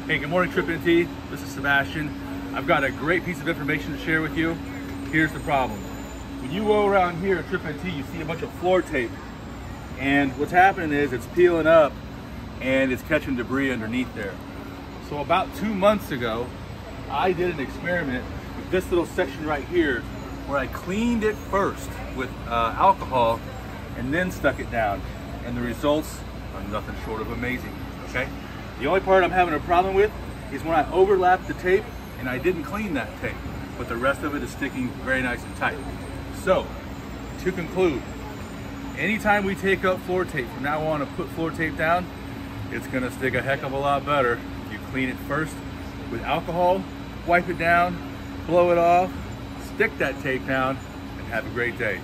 Hey, good morning, Trip NT. This is Sebastian. I've got a great piece of information to share with you. Here's the problem. When you go around here at Trip NT, you see a bunch of floor tape. And what's happening is it's peeling up and it's catching debris underneath there. So about 2 months ago, I did an experiment with this little section right here where I cleaned it first with alcohol and then stuck it down. And the results are nothing short of amazing, okay? The only part I'm having a problem with is when I overlapped the tape and I didn't clean that tape, but the rest of it is sticking very nice and tight. So, to conclude, anytime we take up floor tape from now on and put floor tape down, it's gonna stick a heck of a lot better. You clean it first with alcohol, wipe it down, blow it off, stick that tape down, and have a great day.